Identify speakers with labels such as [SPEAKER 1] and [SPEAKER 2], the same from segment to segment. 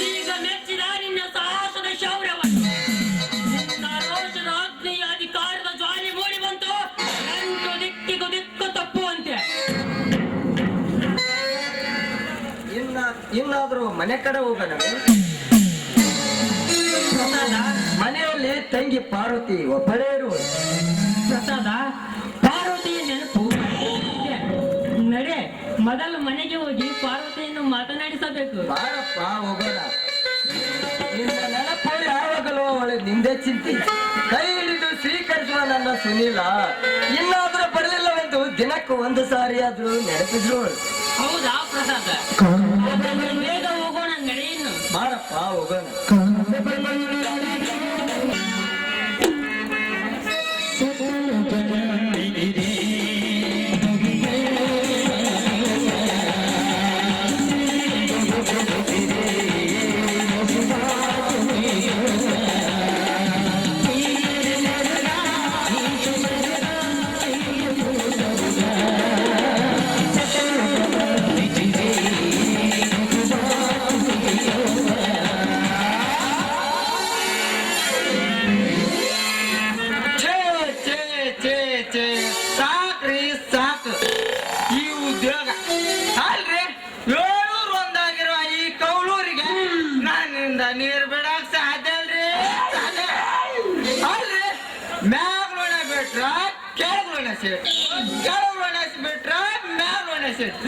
[SPEAKER 1] ಈಗ ಮೆಚ್ಚಿದ ನಿನ್ನ ಸಾಹಸದ ಶೌರ್ಯವ ನಿನ್ನ ರೋಷದ ಅಗ್ನಿಯ ಅಧಿಕಾರದ ಜ್ವಾಲಿ ಮೂಡಿ ಬಂತು. ಎಂಟು ದಿಕ್ಕಿಗೂ ದಿಕ್ಕು ತಪ್ಪುವಂತೆ.
[SPEAKER 2] ಇನ್ನಾದ್ರೂ ಮನೆ ಕಡೆ ಹೋಗೋಣ. ಮನೆಯಲ್ಲಿ ತಂಗಿ ಪಾರ್ವತಿ ಒಬ್ಬಳೇ ಇರುವುದು.
[SPEAKER 1] ಪ್ರಸಾದ, ಪಾರ್ವತಿಯ ನೆನಪು ನಡೆ. ಮೊದಲು ಮನೆಗೆ ಹೋಗಿ ಪಾರ್ವತಿಯನ್ನು ಮಾತನಾಡಿಸಬೇಕು.
[SPEAKER 2] ಬಾರಪ್ಪ ಹೋಗೋಣ. ನಿನ್ನ ನೆನಪು ಯಾವಾಗಲೂ ಅವಳು ನಿಂದೆ ಚಿಂತೆ. ಕೈ ಹಿಡಿದು ಸ್ವೀಕರಿಸುವ ನನ್ನ ಸುನೀಲ ಇನ್ನಾದ್ರೂ ಬರಲಿಲ್ಲವೆಂದು ದಿನಕ್ಕೂ ಒಂದು ಸಾರಿ ಆದ್ರೂ ನೆನಪಿದ್ರು.
[SPEAKER 1] ಹೌದಾ ಪ್ರಸಾದ? ಬೇಗ ಹೋಗೋಣ ನಡೆಯನ್ನು.
[SPEAKER 2] ಬಾರಪ್ಪ ಹೋಗೋಣ. ಸಾಕ್ರಿ ಸಾಕು ಈ ಉದ್ಯೋಗ ಅಲ್ರಿ. 700 ಒಂದಾಗಿರುವ ಈ ಕೌಲೂರಿಗೆ ನನ್ನಿಂದ ನೀರು ಬಿಡಕ್ ಸಾಧ್ಯ ಅಲ್ರಿ. ಅಲ್ರಿ ಮ್ಯಾಗ್ಲೋಣ ಬಿಟ್ರ ಕೆಳಗ್ಲೋಣ ಸೇಟ್, ಕೆಳಗ್ಲೋಣ ಬಿಟ್ರ ಮ್ಯಾಗ್ಲೋಣ ಸೇಟ್.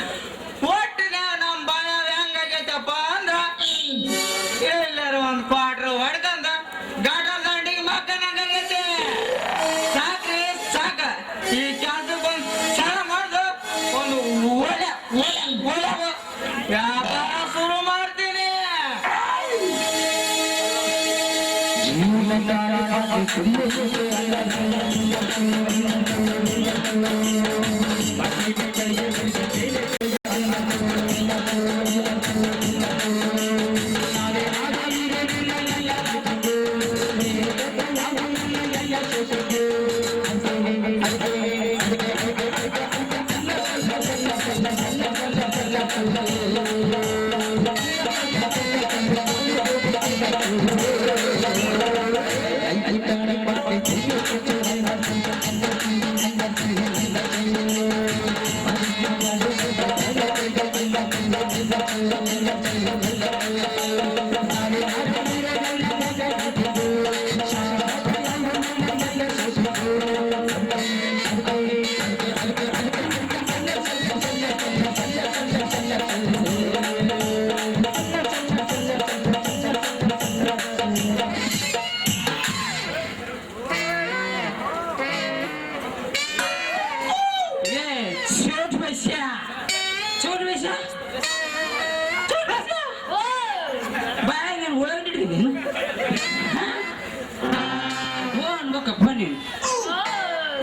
[SPEAKER 2] ಒಟ್ಟಿನ ನಮ್ ಬಣ ಹೆಂಗಾಗೈತಪ್ಪ ಅಂದ್ರ ಎಲ್ಲರೂ ಒಂದ್ ಕ್ವಾಟ್ರ್ ಹೊಡ್ಕಂದ ಗಟ ದಂಡಿಗೆ ಮಕ್ಕನಾಗೈತೆ. ಸಾಕ್ರಿ ಸಾಕ. ಈ ಕೆಲಸ ಬಂದು ಸಣ್ಣ ಮಾಡ್ದು ಒಂದು ಒಳ್ಳೆ ವ್ಯಾಪಾರ ಶುರು ಮಾಡ್ತೀನಿ.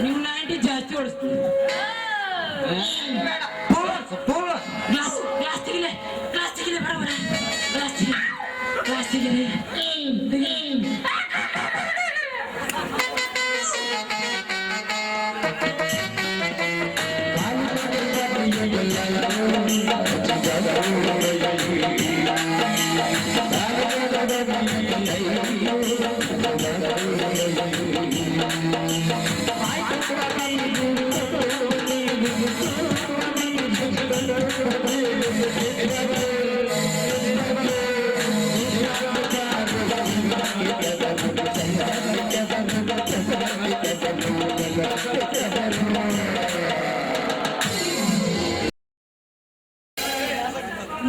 [SPEAKER 1] ನೀವು 90 ಜಾಸ್ತಿ ಓಡಿಸ್ತೀನಿ. ಗ್ಲಾಸ್ ತೆಗಿಲೆ ಬರಬರ ಗ್ಲಾಸ್ ತೆಗಿಲೆ.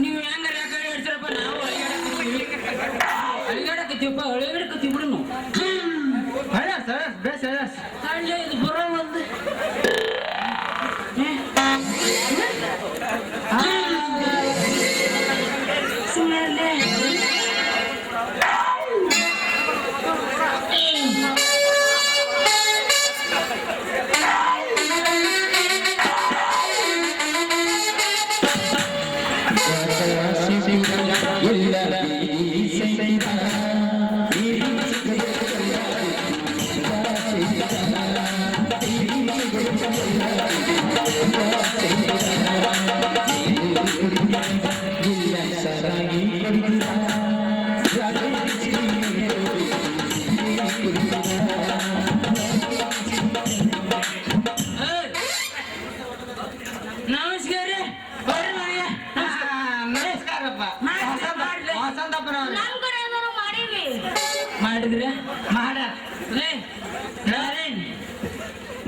[SPEAKER 1] ನೀವು ಹೆಂಗಾರ ಯಾಕಡೆ ಹೇಳ್ತಾರಪ್ಪ, ನಾವು ಅಳಿಗಾಡಕತ್ತೀವಪ್ಪ. ಅಳಿಗಾಡಕತ್ತೀವಿ ಬಿಡು ನಾವು. ಬೇಸ್ ಇದು ಬರೋ ಒಂದು ಸುಮ್ಮನೆ
[SPEAKER 3] Thank you.
[SPEAKER 1] ನಮಸ್ಕಾರ ರೀ ಬರ್ರಿ ಮನೆಗೆ.
[SPEAKER 3] ನಮಸ್ಕಾರಪ್ಪ. ವಸಂತಪ್ಪನವ್ರೆ.
[SPEAKER 4] ನಮ್ ಕಡೆ ಏನಾರು ಮಾಡೀವಿ.
[SPEAKER 1] ಮಾಡಿದ್ರೆ
[SPEAKER 3] ಮಾಡ
[SPEAKER 1] ಲೇ ನಾರಾಯಣ್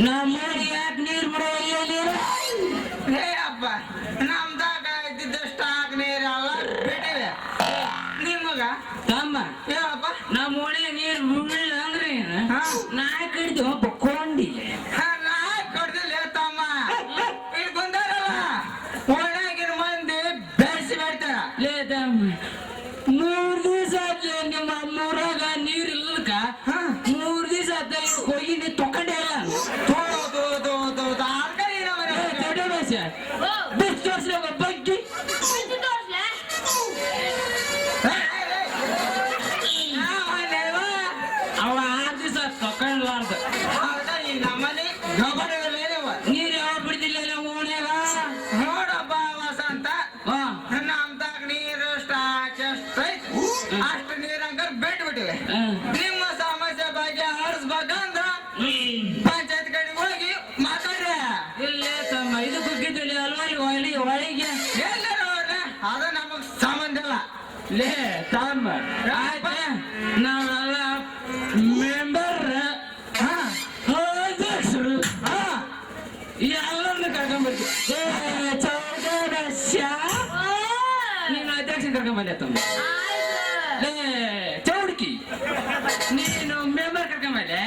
[SPEAKER 1] ನಮ್ಮೂರಿಗೆ ಯಾಕೆ ನೀರು ಬಿಡೋಲ್ಲ?
[SPEAKER 3] ಹೇ ಅಪ್ಪ ನಮ್ದಾಗ ಇದ್ದಿದ್ದಷ್ಟು ಹಾಕ್ ನೀರಲ್ಲ ಬಿಟ್ಟಿವೆ ನಿಮಗ
[SPEAKER 1] ತಮ್ಮ
[SPEAKER 3] ಹೇಳಪ್ಪ.
[SPEAKER 1] ನಮ್ಮ ಒಳಗೆ ನೀರು ಬಿಡಲಿಲ್ಲ ಅಂದ್ರೆ ಏನು?
[SPEAKER 3] ಹಾ.
[SPEAKER 1] ನಾಯಿ ಕಡಿದು ಬಕ್ಕೊಂಡಿ
[SPEAKER 3] ನಾ ಕೊಡ್ದಿಲ್ಲ ತಮ್ಮ ಇಲ್ಲಿ ಬಂದಾರಲ್ಲ ಒಳಗಿನ ಮಂದಿ ಬೆಳೆಸಿ ಮಾಡ್ತಾರ.
[SPEAKER 1] ಲೇ ತಮ್ಮ 3 ದಿವಸ ಆದ್ಲೆ ನಿಮ್ಮ ಮೂರಾಗ ನೀರು ಇಲ್ಲಕ
[SPEAKER 3] ಹಾ.
[SPEAKER 1] 3 ದಿವಸ ಆದ ಹೋಗಿ ನೀ ತೊಕೊಂಡೇ ಇಲ್ಲ.
[SPEAKER 4] ಓ,
[SPEAKER 1] ಬಿಸ್ ತೋರ್ಸ್ಲಿ ಬಗ್ಗೆ
[SPEAKER 4] ಇದು ತೋರ್ಸ್ಲಾ?
[SPEAKER 1] ಅವ 6 ದಿವಸ ತೊಕೊಂಡ್ಲಾರ್ದ
[SPEAKER 3] ನಮ್ಮಲ್ಲಿ ಗಬಡವೇನವ
[SPEAKER 1] ನೀರು ಯಾವ ಬಿಡ್ತಿಲ್ಲ ನಮ್ಮ ಓಣ್ಯಾಗ.
[SPEAKER 3] ನೋಡಪ್ಪ ವಸಂತ
[SPEAKER 1] ಹಾ
[SPEAKER 3] ನಮ್ದಾಗ ನೀರು ಅಷ್ಟು ನೀರಂಗ ಬಿಟ್ಟು ಬಿಟ್ಟಿವೆ. ನಿಮ್ಮ ಸಮಸ್ಯೆ ಬಗ್ಗೆ ಹರಿಸ್ಬೇಕಂದ್ರ ಪಂಚಾಯತ್ ಕಡೆಗೆ ಹೋಗಿ ಮಾತಾಡ್ರಿ.
[SPEAKER 1] ಇಲ್ಲೇ ತಮ್ಮ ಇದು ಕುಗ್ಗಿದ್ದಲ್ಲಿ ಅಲ್ವಾರಿ ಒಳಗೆ
[SPEAKER 3] ಎಲ್ಲರೂ ಅವ್ರೆ, ಅದು ನಮಗ್ ಸಂಬಂಧ ಇಲ್ಲ.
[SPEAKER 1] ಲೇ ತಮ್ಮ ಆಯ್ತಾ ನಾವೆಲ್ಲ ಮೆಂಬರ್ ಅಧ್ಯಕ್ಷರು ಎಲ್ಲರನ್ನು ಕರ್ಕೊಂಡ್ಬರ್ತೀವಿ. ನೀನು ಅಧ್ಯಕ್ಷ ಕರ್ಕೊಂಡ್ಬಂದೆ ತಮ್ಮ.
[SPEAKER 4] ಆಯ್ತು.
[SPEAKER 1] ಲೇ ಚೌಡ್ಕಿ ನೀನು ಮೆಂಬರ್ ಕರ್ಕೊಂಡ್ಬಂದೆ.